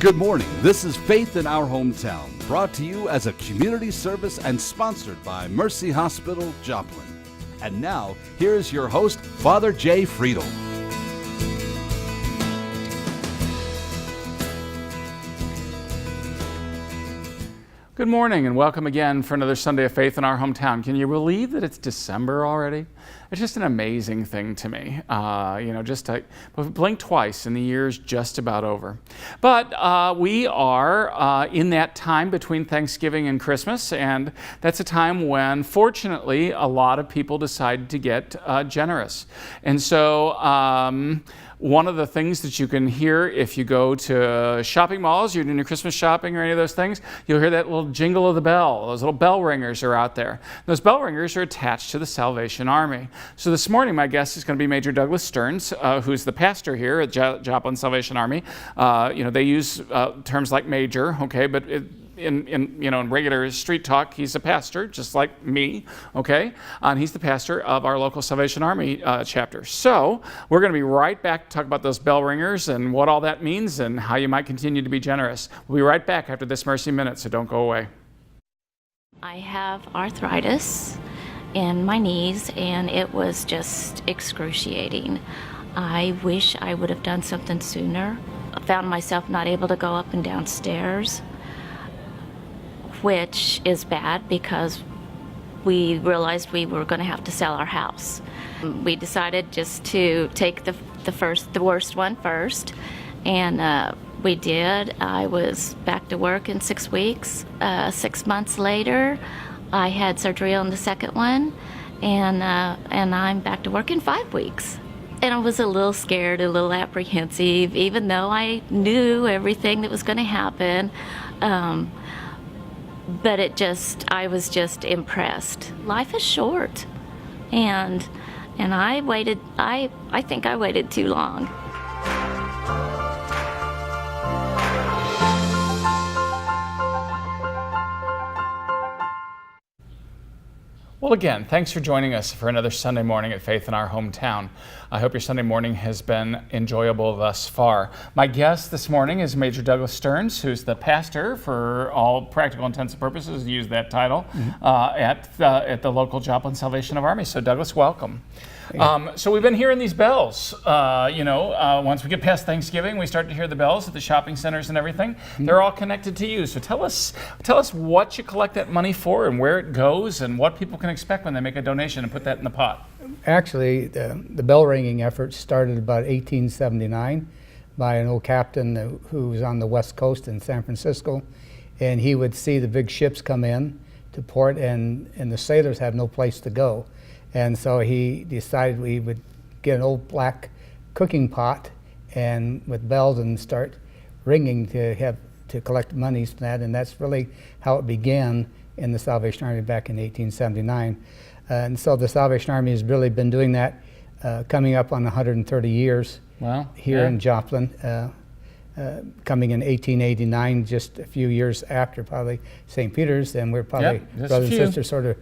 Good morning. This is Faith in Our Hometown, brought to you as a community service and sponsored by Mercy Hospital, Joplin. And now, here's your host, Father Jay Friedel. Good morning and welcome again for another Sunday of Faith in Our Hometown. Can you believe that it's December already? It's just an amazing thing to me. Blink twice and the year's just about over. But we are in that time between Thanksgiving and Christmas, and that's a time when, fortunately, a lot of people decide to get generous. And so one of the things that you can hear if you go to shopping malls, you're doing your Christmas shopping or any of those things, you'll hear that little jingle of the bell. Those little bell ringers are out there. Those bell ringers are attached to the Salvation Army. So this morning, my guest is going to be Major Douglas Stearns, who's the pastor here at Joplin Salvation Army. They use terms like major, okay, but in regular street talk, he's a pastor, just like me, okay? And he's the pastor of our local Salvation Army chapter. So we're going to be right back to talk about those bell ringers and what all that means and how you might continue to be generous. We'll be right back after this Mercy Minute, so don't go away. I have arthritis in my knees, and it was just excruciating. I wish I would have done something sooner. I found myself not able to go up and down stairs, which is bad because we realized we were going to have to sell our house. We decided just to take the worst one first, and we did. I was back to work in 6 weeks. 6 months later, I had surgery on the second one, and I'm back to work in 5 weeks. And I was a little scared, a little apprehensive, even though I knew everything that was going to happen. But I was just impressed. Life is short, and I waited. I think I waited too long. Well, again, thanks for joining us for another Sunday morning at Faith in Our Hometown. I hope your Sunday morning has been enjoyable thus far. My guest this morning is Major Douglas Stearns, who's the pastor, for all practical intents and purposes, to use that title, at the local Joplin Salvation Army. So, Douglas, welcome. So we've been hearing these bells. Once we get past Thanksgiving, we start to hear the bells at the shopping centers and everything. They're all connected to you. So tell us what you collect that money for and where it goes and what people can expect when they make a donation and put that in the pot. Actually, the bell ringing effort started about 1879 by an old captain who was on the West Coast in San Francisco, and he would see the big ships come in to port, and the sailors have no place to go. And so he decided we would get an old black cooking pot and with bells and start ringing to collect monies from that. And that's really how it began in the Salvation Army back in 1879. And so the Salvation Army has really been doing that, coming up on 130 years here in Joplin. Coming in 1889, just a few years after probably St. Peter's, and we're probably brothers and sisters sort of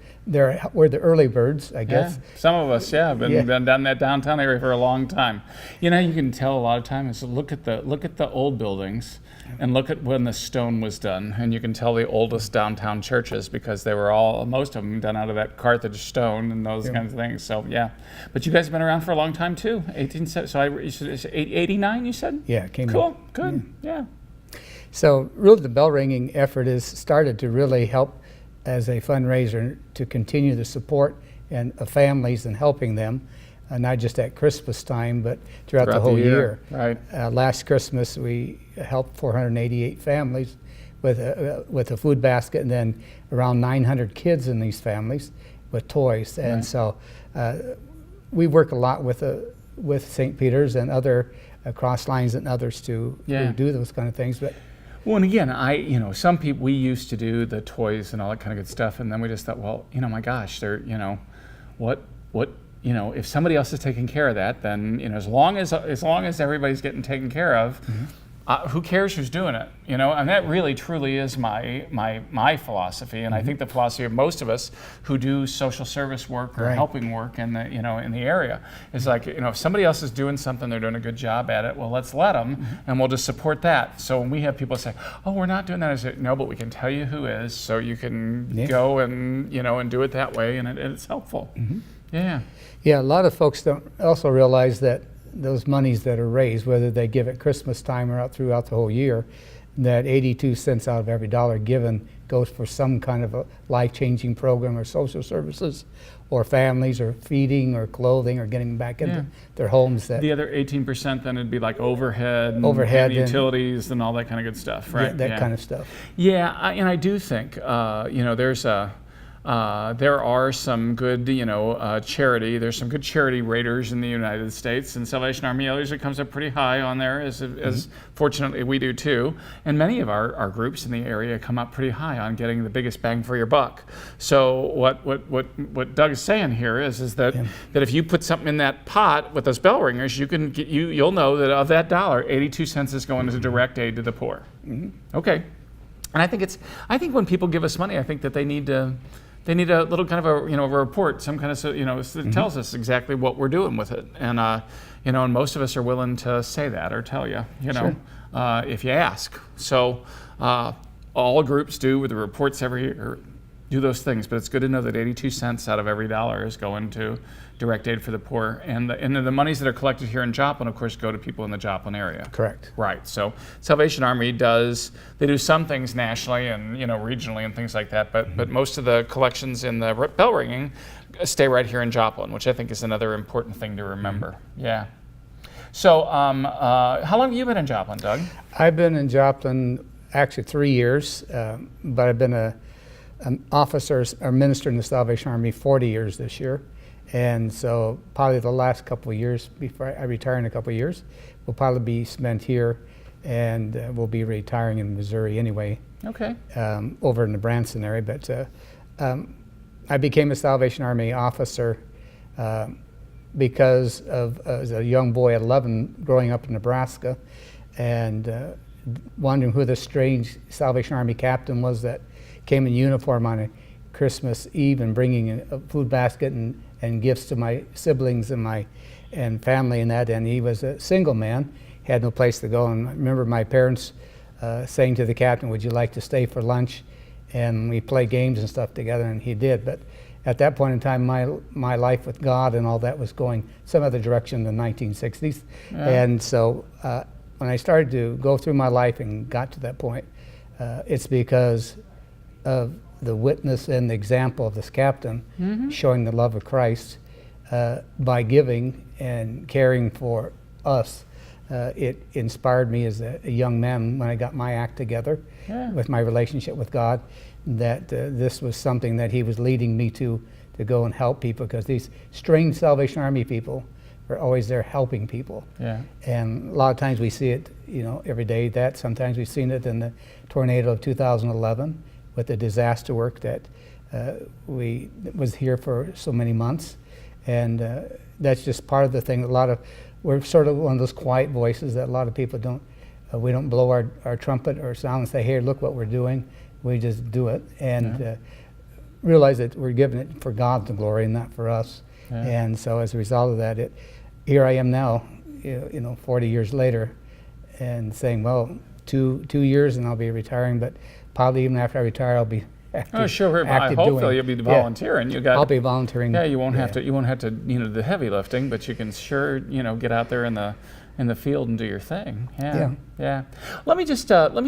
we're the early birds, I guess. Yeah, some of us, have been down that downtown area for a long time. You can tell a lot of times. Look at the old buildings, and look at when the stone was done, and you can tell the oldest downtown churches because they were most of them done out of that Carthage stone and those kinds of things. So but you guys have been around for a long time too. 89, you said? Yeah, it came cool. up. Good, yeah. So really the bell ringing effort has started to really help as a fundraiser to continue the support of families and helping them, not just at Christmas time, but throughout the whole year. Right. Last Christmas we helped 488 families with a food basket, and then around 900 kids in these families with toys. And so we work a lot with St. Peter's and other Cross Lines and others who do those kind of things. But and again, some people, we used to do the toys and all that kind of good stuff, and then we just thought, well, my gosh, they're, what, if somebody else is taking care of that, then, as long as everybody's getting taken care of, who cares who's doing it? You know, and that really truly is my philosophy, and I think the philosophy of most of us who do social service work or helping work in the in the area is like, if somebody else is doing something, they're doing a good job at it. Well, let's let them, and we'll just support that. So when we have people say, "Oh, we're not doing that," I say, "No, but we can tell you who is, so you can go and and do it that way, and it's helpful." Yeah. Yeah, a lot of folks don't also realize that those monies that are raised, whether they give at Christmas time or out throughout the whole year, that 82 cents out of every dollar given goes for some kind of a life-changing program or social services or families or feeding or clothing or getting back into their homes. That the other 18% then it'd be like overhead and utilities and all that kind of good stuff, right? That kind of stuff. Yeah, and I do think, there are some good, charity. There's some good charity raters in the United States, and Salvation Army usually comes up pretty high on there, as fortunately we do too. And many of our groups in the area come up pretty high on getting the biggest bang for your buck. So what Doug is saying here is that if you put something in that pot with those bell ringers, you'll know that of that dollar, 82 cents is going as a direct aid to the poor. Okay, and I think when people give us money, I think that they need a little kind of a report, some kind of that tells us exactly what we're doing with it, and and most of us are willing to say that or tell you, if you ask. So all groups do with the reports every year do those things, but it's good to know that 82 cents out of every dollar is going to direct aid for the poor, and the monies that are collected here in Joplin, of course, go to people in the Joplin area. Correct. Right. So Salvation Army do some things nationally and regionally and things like that, but most of the collections in the bell ringing stay right here in Joplin, which I think is another important thing to remember. Yeah. So how long have you been in Joplin, Doug? I've been in Joplin actually 3 years, but I've been an officer or minister in the Salvation Army 40 years this year. And so probably the last couple of years before I retire in a couple of years will probably be spent here, and we'll be retiring in Missouri anyway. Okay. Over in the Branson area. But I became a Salvation Army officer because of as a young boy at 11 growing up in Nebraska and wondering who this strange Salvation Army captain was that came in uniform on a Christmas Eve and bringing a food basket and gifts to my siblings and family and that. And he was a single man, had no place to go. And I remember my parents saying to the captain, "Would you like to stay for lunch?" And we play games and stuff together, and he did. But at that point in time, my life with God and all that was going some other direction in the 1960s. Yeah. And so when I started to go through my life and got to that point, it's because of the witness and the example of this captain showing the love of Christ by giving and caring for us. It inspired me as a young man when I got my act together with my relationship with God, that this was something that he was leading me to go and help people, because these strange Salvation Army people are always there helping people. Yeah. And a lot of times we see it, every day. That sometimes we've seen it in the tornado of 2011 with the disaster work that was here for so many months, and that's just part of the thing. We're sort of one of those quiet voices that a lot of people don't. We don't blow our trumpet or sound and say, "Hey, look what we're doing." We just do it and realize that we're giving it for God the glory and not for us. Yeah. And so as a result of that, here I am now, 40 years later, and saying, well, two years and I'll be retiring, but probably even after I retire, I'll be active. Oh, sure. I hope you'll be volunteering. I'll be volunteering. Yeah, you won't have to do the heavy lifting, but you can sure get out there in the field and do your thing. Yeah. Let me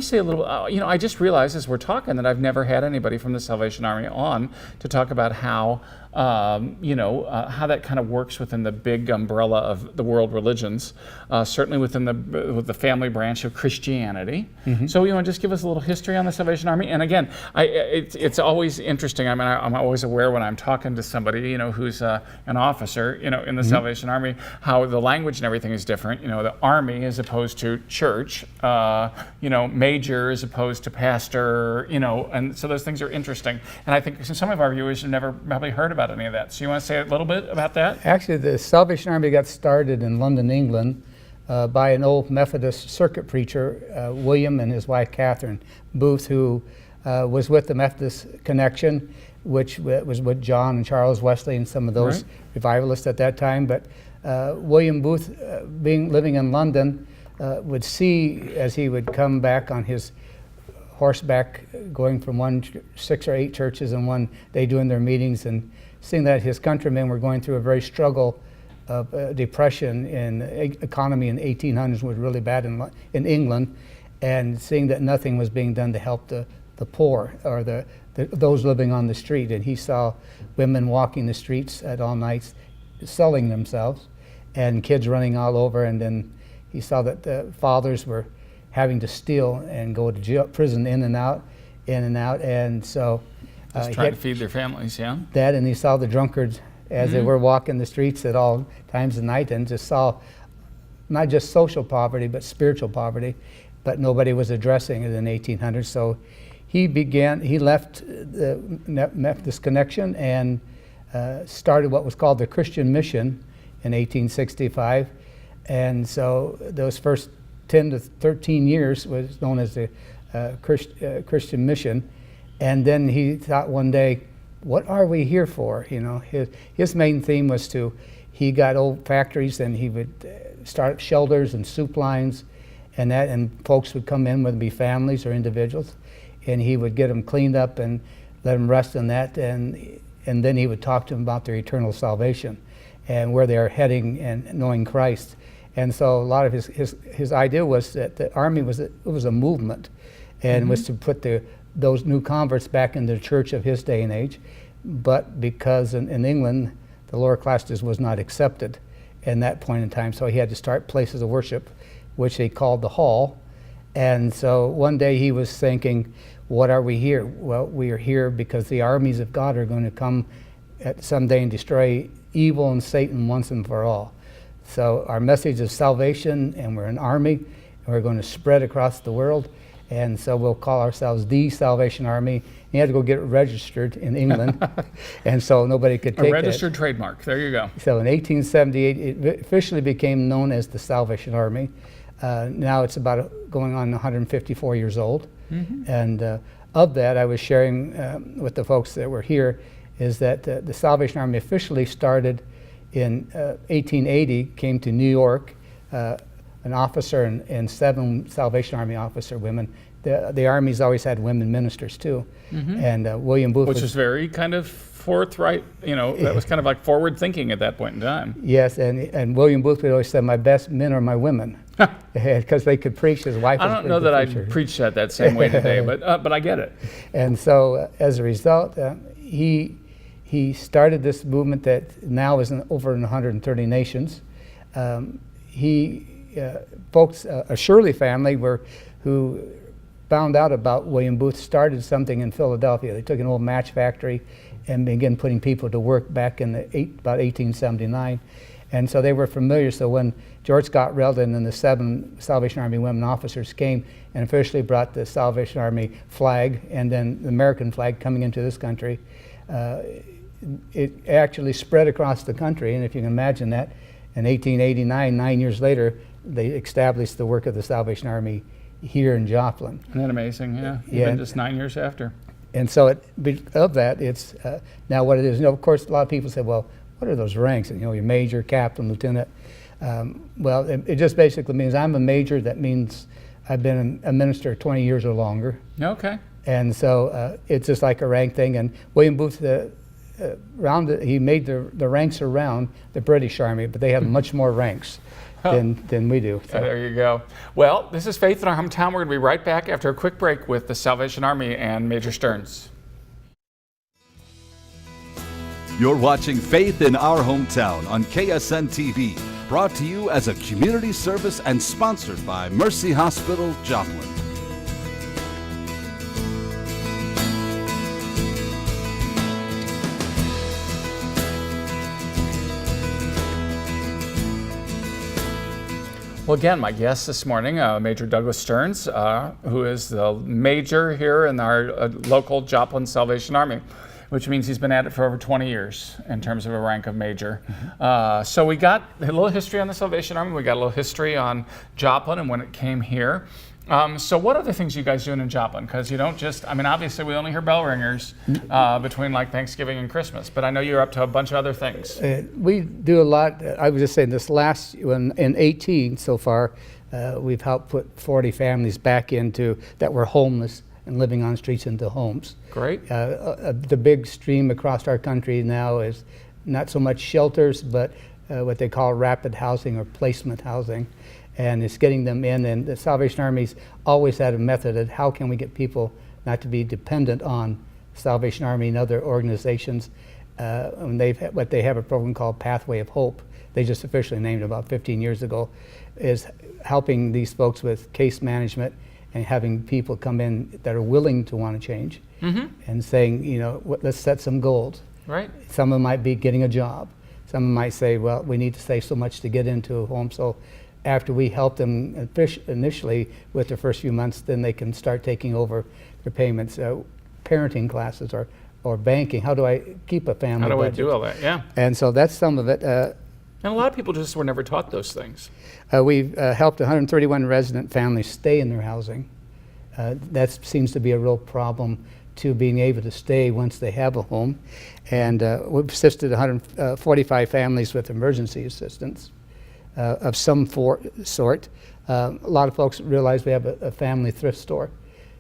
say a little. I just realized as we're talking that I've never had anybody from the Salvation Army on to talk about how how that kind of works within the big umbrella of the world religions, certainly with the family branch of Christianity. Mm-hmm. So you want to just give us a little history on the Salvation Army? And again, it's always interesting. I mean, I'm always aware when I'm talking to somebody, who's an officer, in the Salvation Army, how the language and everything is different. The Army as opposed to church, major as opposed to pastor, and so those things are interesting. And I think some of our viewers have never probably heard about any of that. So you want to say a little bit about that? Actually, the Salvation Army got started in London, England by an old Methodist circuit preacher, William and his wife Catherine Booth, who was with the Methodist Connection, which was with John and Charles Wesley and some of those revivalists at that time. But William Booth, living in London, would see as he would come back on his horseback, going from 6 or 8 churches in one day doing their meetings, and seeing that his countrymen were going through a very struggle of depression, and economy in the 1800s was really bad in England, and seeing that nothing was being done to help the poor or those living on the street. And he saw women walking the streets at all nights selling themselves, and kids running all over. And then he saw that the fathers were having to steal and go to jail, prison, in and out. And so just trying to feed their families, yeah. That, and he saw the drunkards as they were walking the streets at all times of night, and just saw not just social poverty but spiritual poverty, but nobody was addressing it in the 1800s. So he left the Methodist Connection and started what was called the Christian Mission in 1865. And so those first 10 to 13 years was known as the Christian Mission. And then he thought one day, what are we here for? You know, his main theme was he got old factories, and he would start shelters and soup lines and folks would come in, whether it be families or individuals, and he would get them cleaned up and let them rest in that, and then he would talk to them about their eternal salvation and where they are heading and knowing Christ. And so a lot of his idea was that the Army was a movement, and was to put those new converts back in the church of his day and age. But because in England, the lower class just was not accepted in that point in time, so he had to start places of worship, which they called the hall. And so one day he was thinking, what are we here? Well, we are here because the armies of God are going to come someday and destroy evil and Satan once and for all. So our message is salvation, and we're an army, and we're going to spread across the world. And so we'll call ourselves the Salvation Army. You had to go get it registered in England, and so nobody could take it. A registered trademark. There you go. So in 1878, it officially became known as the Salvation Army. Now it's about going on 154 years old. And of that, I was sharing with the folks that were here, is that the Salvation Army officially started in 1880, came to New York, an officer and 7 Salvation Army officer women. The Army's always had women ministers too. And William Booth Which was very kind of forthright, that was kind of like forward thinking at that point in time. Yes, and William Booth would always say, my best men are my women, because they could preach. His wife was I don't know that I'd preach that same way today, but I get it. And so as a result, he started this movement that now is over in 130 nations. Folks, a Shirley family who found out about William Booth, started something in Philadelphia. They took an old match factory and began putting people to work back in about 1879. And so they were familiar. So when George Scott Reldon and the 7 Salvation Army women officers came and officially brought the Salvation Army flag and then the American flag coming into this country, it actually spread across the country. And if you can imagine that, in 1889, 9 years later, they established the work of the Salvation Army here in Joplin. Isn't that amazing? Yeah, even just 9 years after. And so of that, it's now what it is. Of course, a lot of people say, well, what are those ranks? And, your major, captain, lieutenant. Well, it just basically means I'm a major. That means I've been a minister 20 years or longer. Okay. And so it's just like a rank thing. And William Booth, he made the ranks around the British Army, but they have much more ranks than we do. So. There you go. Well, this is Faith in Our Hometown. We're going to be right back after a quick break with the Salvation Army and Major Stearns. You're watching Faith in Our Hometown on KSN TV, brought to you as a community service and sponsored by Mercy Hospital, Joplin. Well, again, my guest this morning, Major Douglas Stearns, who is the major here in our local Joplin Salvation Army. which means he's been at it for over 20 years in terms of a rank of major. So we got a little history on the Salvation Army. We got a little history on Joplin and when it came here. So what other things are you guys doing in Joplin? Because you don't just, I mean, obviously we only hear bell ringers between like Thanksgiving and Christmas, but I know you're up to a bunch of other things. We do a lot. I was just saying this last, in 18 so far, we've helped put 40 families back into, that were homeless and living on streets into homes. Great. The big stream across our country now is not so much shelters, but what they call rapid housing or placement housing. And it's getting them in, and the Salvation Army's always had a method of how can we get people not to be dependent on Salvation Army and other organizations. And they have a program called Pathway of Hope. They just officially named it about 15 years ago, is helping these folks with case management and having people come in that are willing to want to change, and saying, you know, let's set some goals. Right. Some of them might be getting a job. Some might say, well, we need to save so much to get into a home. So after we help them initially with their first few months, then they can start taking over their payments, parenting classes or banking. How do I keep a family budget? How do I do all that? Yeah. And so that's some of it. And a lot of people just were never taught those things. We've helped 131 resident families stay in their housing. That seems to be a real problem to being able to stay once they have a home. And we've assisted 145 families with emergency assistance of some sort. A lot of folks realize we have a family thrift store.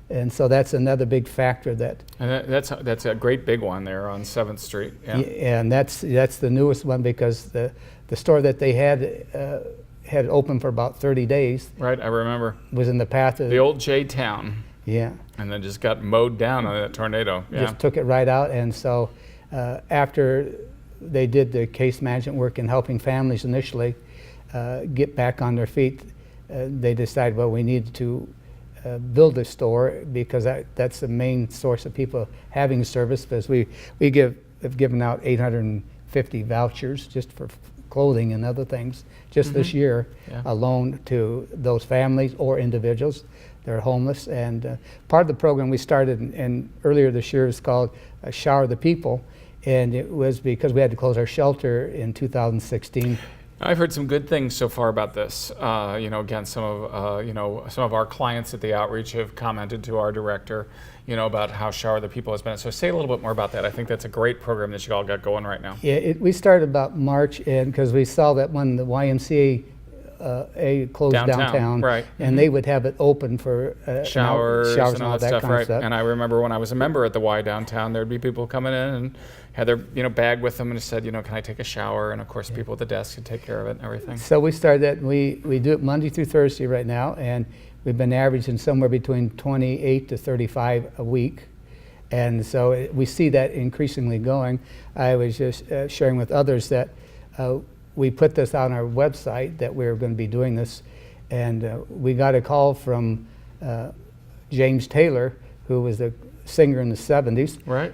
And so that's another big factor that. And that's a great big one there on 7th Street. Yeah. And that's the newest one, because the store that they had open for about 30 days. Right, I remember. Was in the path of the old J-Town. Yeah. And then just got mowed down on that tornado. Yeah. Just took it right out. And so after they did the case management work in helping families initially get back on their feet, they decided, well, we need to build a store, because that's the main source of people having service. Because we have given out 850 vouchers just for clothing and other things just this year alone to those families or individuals that are homeless. And part of the program we started in earlier this year is called Shower the People, and it was because we had to close our shelter in 2016. I've heard some good things so far about this. Again, some of our clients at the outreach have commented to our director, about how Shower the People has been. So say a little bit more about that. I think that's a great program that you all got going right now. Yeah, we started about March, and because we saw that when the YMCA closed downtown, right, and they would have it open for showers and all that stuff, right? And I remember when I was a member at the Y downtown, there'd be people coming in and had their bag with them and said, can I take a shower? And of course, people at the desk could take care of it and everything. So we started that. We do it Monday through Thursday right now, and we've been averaging somewhere between 28 to 35 a week. And so we see that increasingly going. I was just sharing with others that we put this on our website that we were going to be doing this, and we got a call from James Taylor, who was a singer in the 70s. Right.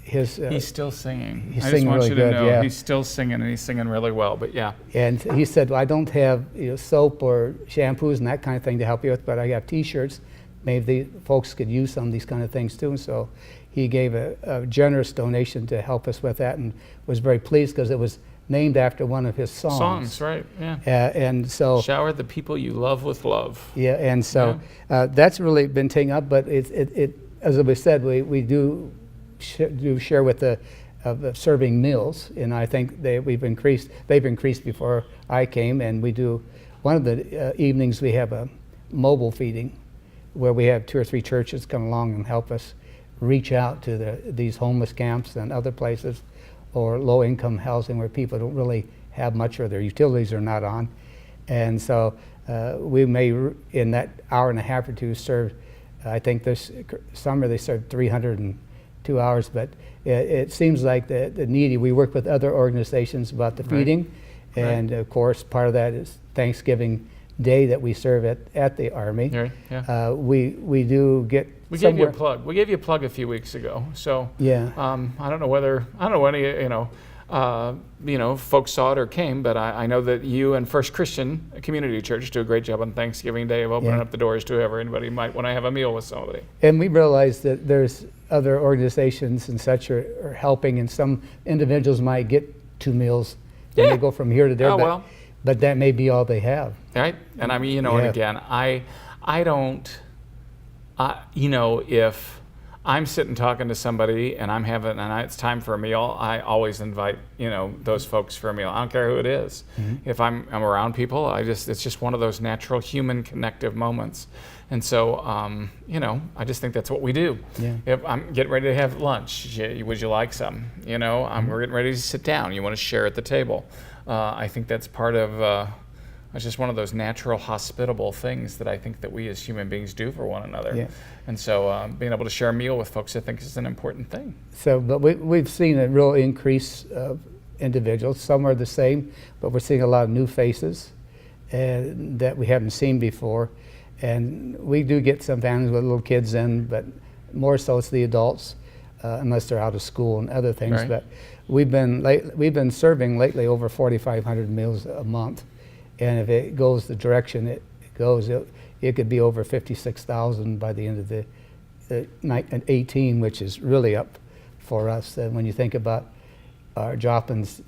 He's still singing. He's singing really good. Yeah. He's still singing, and he's singing really well. But yeah. And he said, well, I don't have soap or shampoos and that kind of thing to help you with, but I have T-shirts. Maybe the folks could use some of these kind of things too. So he gave a generous donation to help us with that, and was very pleased because it was named after one of his songs. Right, yeah. And so Shower the People You Love with Love. Yeah, and so that's really been taken up, but it as we said, we do share with the serving meals, and I think they've increased before I came, and we do one of the evenings we have a mobile feeding where we have 2 or 3 churches come along and help us reach out to these homeless camps and other places, or low-income housing where people don't really have much, or their utilities are not on. And so we may, in that hour and a half or two, serve, I think this summer they served 302 hours, but it seems like the needy, we work with other organizations about the feeding, and of course part of that is Thanksgiving Day that we serve at the Army. Right, yeah. We do get. We gave you a plug. We gave you a plug a few weeks ago. So yeah. I don't know any folks saw it or came, but I know that you and First Christian Community Church do a great job on Thanksgiving Day of opening up the doors to whoever anybody might want to have a meal with somebody. And we realize that there's other organizations and such are helping, and some individuals might get 2 meals and they go from here to there, but that may be all they have. Right? And I mean, and again, I don't, if I'm sitting talking to somebody and it's time for a meal, I always invite, those folks for a meal. I don't care who it is. Mm-hmm. If I'm around people, it's just one of those natural human connective moments. And so, I just think that's what we do. Yeah. If I'm getting ready to have lunch, would you like some? We're getting ready to sit down. You want to share at the table. I think that's part of, it's just one of those natural, hospitable things that I think that we as human beings do for one another. Yeah. And so being able to share a meal with folks, I think, is an important thing. So, but we've seen a real increase of individuals. Some are the same, but we're seeing a lot of new faces that we haven't seen before. And we do get some families with little kids in, but more so it's the adults, unless they're out of school and other things. Right. But we've been serving lately over 4,500 meals a month. And if it goes the direction it goes, it could be over 56,000 by the end of the 18, which is really up for us. And when you think about our Joplin's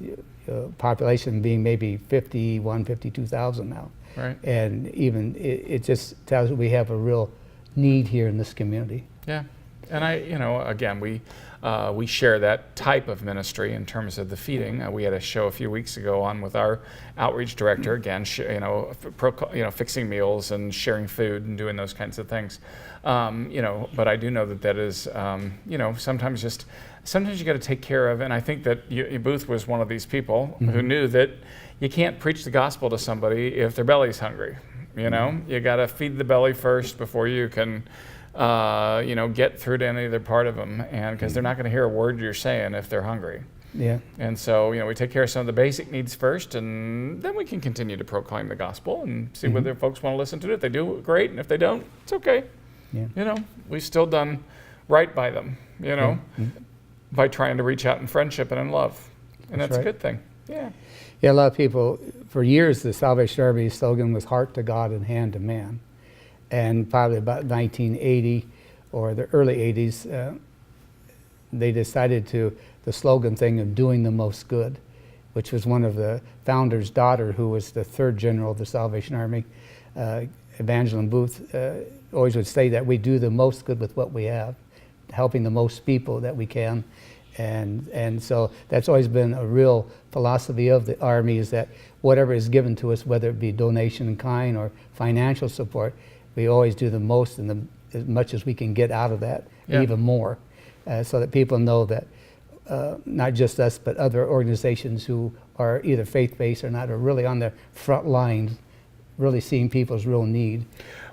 population being maybe 52,000 now. Right. And even it just tells you we have a real need here in this community. Yeah. And again, we share that type of ministry in terms of the feeding. We had a show a few weeks ago on with our outreach director, again, fixing meals and sharing food and doing those kinds of things. But I do know that is, sometimes you got to take care of, and I think that Booth was one of these people who knew that you can't preach the gospel to somebody if their belly's hungry. You got to feed the belly first before you can get through to any other part of them, and because they're not going to hear a word you're saying if they're hungry. Yeah. And so, we take care of some of the basic needs first, and then we can continue to proclaim the gospel and see whether folks want to listen to it. If they do, great, and if they don't, it's okay. Yeah. We've still done right by them, by trying to reach out in friendship and in love, and that's a good thing. Yeah. Yeah, a lot of people, for years, the Salvation Army slogan was heart to God and hand to man. And probably about 1980 or the early 80s, they decided the slogan thing of doing the most good, which was one of the founder's daughter, who was the 3rd general of the Salvation Army, Evangeline Booth, always would say that we do the most good with what we have, helping the most people that we can. And so that's always been a real philosophy of the Army, is that whatever is given to us, whether it be donation in kind or financial support, we always do the most and as much as we can get out of that, even more, so that people know that not just us, but other organizations who are either faith-based or not are really on the front lines, really seeing people's real need.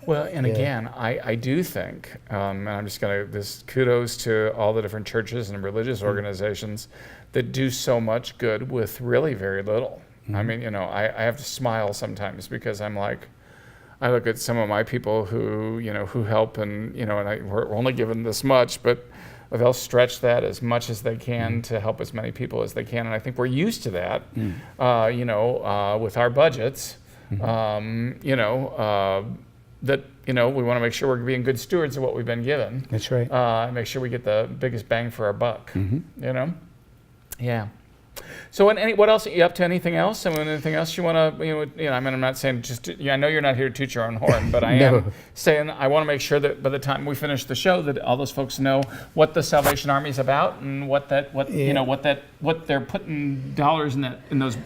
Well, and again, I do think, and I'm just going to, this kudos to all the different churches and religious organizations that do so much good with really very little. I mean, I have to smile sometimes because I'm like, I look at some of my people who help, and we're only given this much, but they'll stretch that as much as they can to help as many people as they can. And I think we're used to that, with our budgets, that we want to make sure we're being good stewards of what we've been given. That's right. And make sure we get the biggest bang for our buck. Yeah. So, what else are you up to? Anything else? I mean, anything else you want to? I'm not saying just. I know you're not here to toot your own horn, but I am saying I want to make sure that by the time we finish the show, that all those folks know what the Salvation Army is about and what they're putting dollars in those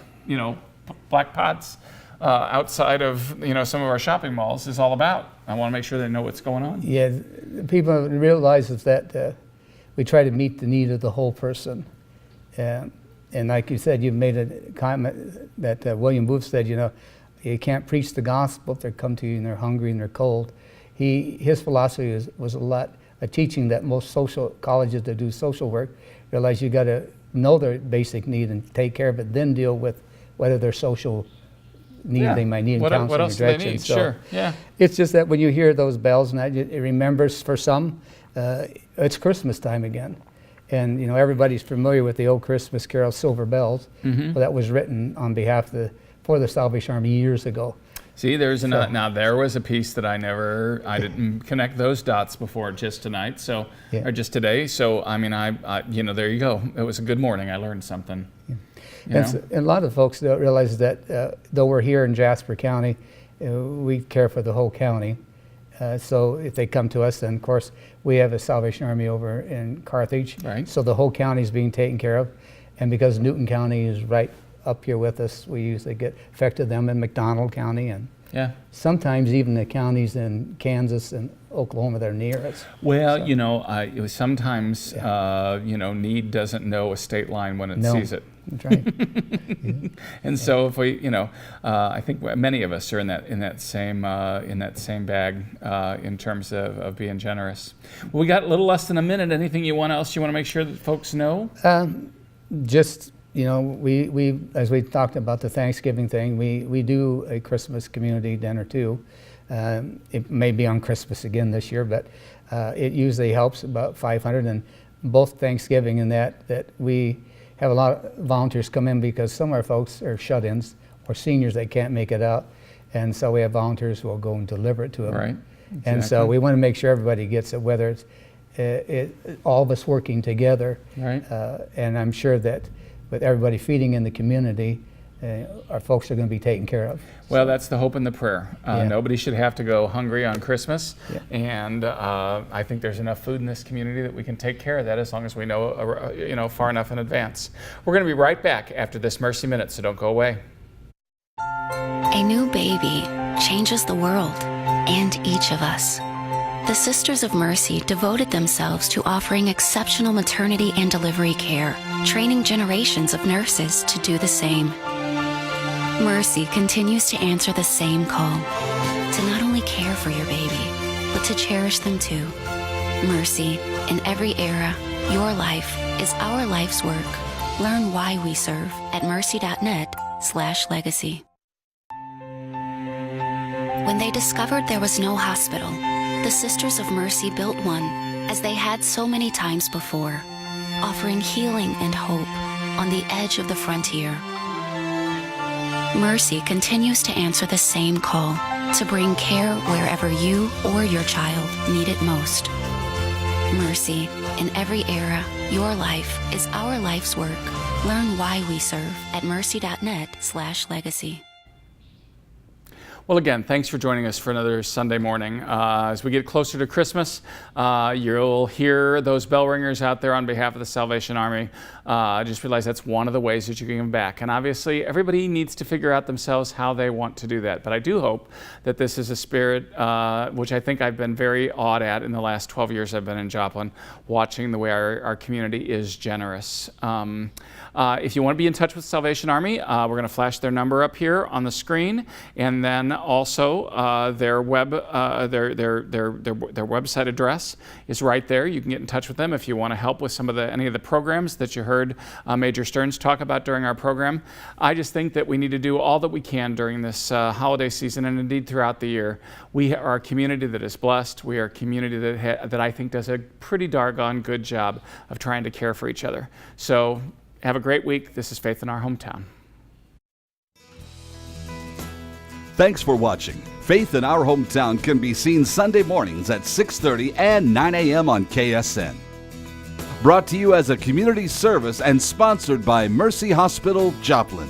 black pots outside of some of our shopping malls is all about. I want to make sure they know what's going on. Yeah, people realize is that we try to meet the need of the whole person. And like you said, you made a comment that William Booth said, you can't preach the gospel if they come to you and they're hungry and they're cold. His philosophy was a teaching that most social colleges that do social work realize you got to know their basic need and take care of it, then deal with whether their social need they might need in counseling what else or direction. Do they need? So sure, yeah. It's just that when you hear those bells, and it remembers for some, it's Christmas time again. And everybody's familiar with the old Christmas carol, Silver Bells. Well, that was written on behalf for the Salvation Army years ago. See, now there was a piece that I didn't connect those dots before just tonight, so, or just today. So, I mean, there you go. It was a good morning. I learned something. Yeah. And a lot of folks don't realize that though we're here in Jasper County, we care for the whole county. So if they come to us, then of course we have a Salvation Army over in Carthage. Right. So the whole county is being taken care of. And because Newton County is right up here with us, we usually get affected them in McDonald County, and sometimes even the counties in Kansas and Oklahoma that are near us. Well, so. Sometimes need doesn't know a state line when it sees it. That's right. And so if we, I think many of us are in that same bag in terms of being generous. Well, we got a little less than a minute. Anything else you want to make sure that folks know? Just we as we talked about the Thanksgiving thing, we do a Christmas community dinner too. It may be on Christmas again this year, but it usually helps about 500. And both Thanksgiving and that we have a lot of volunteers come in because some of our folks are shut-ins or seniors that can't make it out, and so we have volunteers who will go and deliver it to them. Right. Exactly. And so we want to make sure everybody gets it, whether it's all of us working together. Right. And I'm sure that with everybody feeding in the community, our folks are going to be taken care of. Well, that's the hope and the prayer. Nobody should have to go hungry on Christmas, and I think there's enough food in this community that we can take care of that as long as we know, far enough in advance. We're going to be right back after this Mercy Minute, so don't go away. A new baby changes the world and each of us. The Sisters of Mercy devoted themselves to offering exceptional maternity and delivery care, training generations of nurses to do the same. Mercy continues to answer the same call, to not only care for your baby, but to cherish them too. Mercy, in every era, your life is our life's work. Learn why we serve at mercy.net/legacy. When they discovered there was no hospital, the Sisters of Mercy built one, as they had so many times before, offering healing and hope on the edge of the frontier. Mercy continues to answer the same call, to bring care wherever you or your child need it most. Mercy, in every era, your life is our life's work. Learn why we serve at mercy.net/legacy. Well, again, thanks for joining us for another Sunday morning. As we get closer to Christmas, you'll hear those bell ringers out there on behalf of the Salvation Army. Just realize that's one of the ways that you can give back. And obviously, everybody needs to figure out themselves how they want to do that. But I do hope that this is a spirit, which I think I've been very awed at in the last 12 years I've been in Joplin, watching the way our community is generous. If you want to be in touch with Salvation Army, we're going to flash their number up here on the screen, and then also their website address is right there. You can get in touch with them if you want to help with any of the programs that you heard Major Stearns talk about during our program. I just think that we need to do all that we can during this holiday season, and indeed throughout the year. We are a community that is blessed. We are a community that I think does a pretty doggone good job of trying to care for each other. So have a great week. This is Faith in Our Hometown. Thanks for watching. Faith in Our Hometown can be seen Sunday mornings at 6:30 and 9 a.m. on KSN. Brought to you as a community service and sponsored by Mercy Hospital, Joplin.